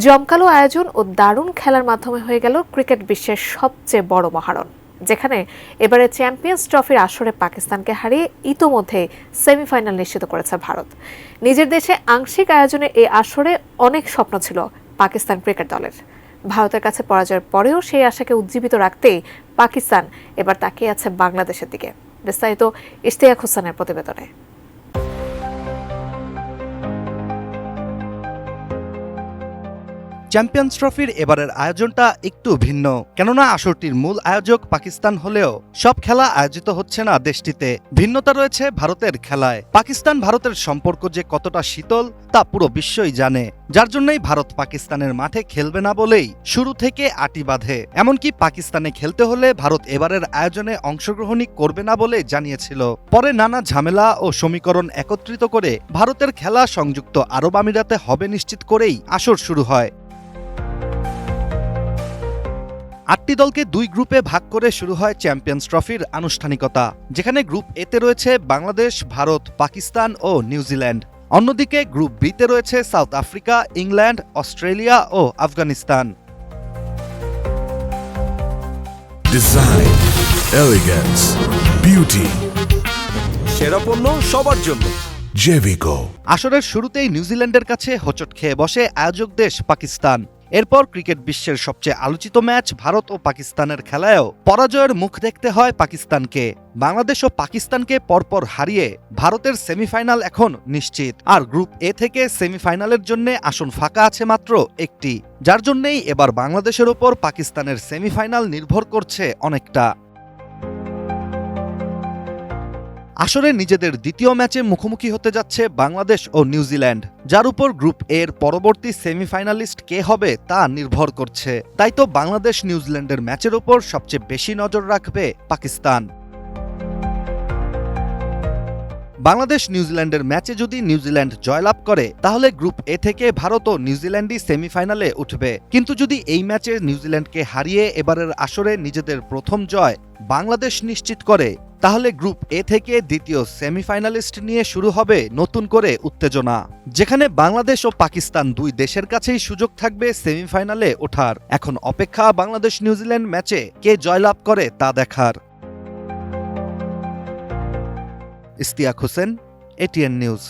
জমকালো আয়োজন ও দারুণ খেলার মাধ্যমে হয়ে গেল ক্রিকেট বিশ্বের সবচেয়ে বড় মহারণ, যেখানে এবারে চ্যাম্পিয়ন্স ট্রফির আসরে পাকিস্তানকে হারিয়ে ইতোমধ্যে সেমিফাইনাল নিশ্চিত করেছে ভারত। নিজের দেশে আংশিক আয়োজনে এই আসরে অনেক স্বপ্ন ছিল পাকিস্তান ক্রিকেট দলের। ভারতের কাছে পরাজয়ের পরেও সেই আশাকে উজ্জীবিত রাখতেই পাকিস্তান এবার তাকিয়ে আছে বাংলাদেশের দিকে। বিস্তারিত ইশতিয়াক হোসেনের প্রতিবেদনে। চ্যাম্পিয়ন্স ট্রফির এবারের আয়োজনটা একটু ভিন্ন, কেননা আসরটির মূল আয়োজক পাকিস্তান হলেও সব খেলা আয়োজিত হচ্ছে না দেশটিতে। ভিন্নতা রয়েছে ভারতের খেলায়। পাকিস্তান ভারতের সম্পর্ক যে কতটা শীতল তা পুরো বিশ্বই জানে, যার জন্যই ভারত পাকিস্তানের মাঠে খেলবে না বলেই শুরু থেকে আঁটি বাঁধে। এমনকি পাকিস্তানে খেলতে হলে ভারত এবারের আয়োজনে অংশগ্রহণই করবে না বলে জানিয়েছিল। পরে নানা ঝামেলা ও সমীকরণ একত্রিত করে ভারতের খেলা সংযুক্ত আরব আমিরাতে হবে নিশ্চিত করেই আসর শুরু হয়। ৮টি দলকে দুই গ্রুপে ভাগ করে শুরু হয় চ্যাম্পিয়ন্স ট্রফির আনুষ্ঠানিকতা, যেখানে গ্রুপ এতে রয়েছে বাংলাদেশ, ভারত, পাকিস্তান ও নিউজিল্যান্ড। অন্যদিকে গ্রুপ বিতে রয়েছে সাউথ আফ্রিকা, ইংল্যান্ড, অস্ট্রেলিয়া ও আফগানিস্তান। ডিজাইন, এলিগেন্স, বিউটি, সেরা পণ্য সবার জন্য জেভিকো। আসরের শুরুতেই নিউজিল্যান্ডের কাছে হোঁচট খেয়ে বসে আয়োজক দেশ পাকিস্তান। এরপর ক্রিকেট বিশ্বের সবচেয়ে আলোচিত ম্যাচ ভারত ও পাকিস্তানের খেলায়ও পরাজয়ের মুখ দেখতে হয় পাকিস্তানকে। বাংলাদেশ ও পাকিস্তানকে পরপর হারিয়ে ভারতের সেমিফাইনাল এখন নিশ্চিত। আর গ্রুপ এ থেকে সেমিফাইনালের জন্য আসন ফাঁকা আছে মাত্র একটি, যার জন্যই এবার বাংলাদেশের ওপর পাকিস্তানের সেমিফাইনাল নির্ভর করছে অনেকটা। আসরে নিজেদের দ্বিতীয় ম্যাচে মুখোমুখি হতে যাচ্ছে বাংলাদেশ ও নিউজিল্যান্ড, যার উপর গ্রুপ এর পরবর্তী সেমিফাইনালিস্ট কে হবে তা নির্ভর করছে। তাই তো বাংলাদেশ নিউজিল্যান্ডের ম্যাচের ওপর সবচেয়ে বেশি নজর রাখবে পাকিস্তান। বাংলাদেশ নিউজিল্যান্ডের ম্যাচে যদি নিউজিল্যান্ড জয়লাভ করে, তাহলে গ্রুপ এ থেকে ভারত ও নিউজিল্যান্ডই সেমিফাইনালে উঠবে। কিন্তু যদি এই ম্যাচে নিউজিল্যান্ডকে হারিয়ে এবারের আসরে নিজেদের প্রথম জয় বাংলাদেশ নিশ্চিত করে, তাহলে গ্রুপ এ থেকে দ্বিতীয় সেমিফাইনালিস্ট নিয়ে শুরু হবে নতুন করে উত্তেজনা, যেখানে বাংলাদেশ ও পাকিস্তান দুই দেশের কাছেই সুযোগ থাকবে সেমিফাইনালে ওঠার। এখন অপেক্ষা বাংলাদেশ নিউজিল্যান্ড ম্যাচে কে জয়লাভ করে তা দেখার। Ishtiaq Hossain, ATN news.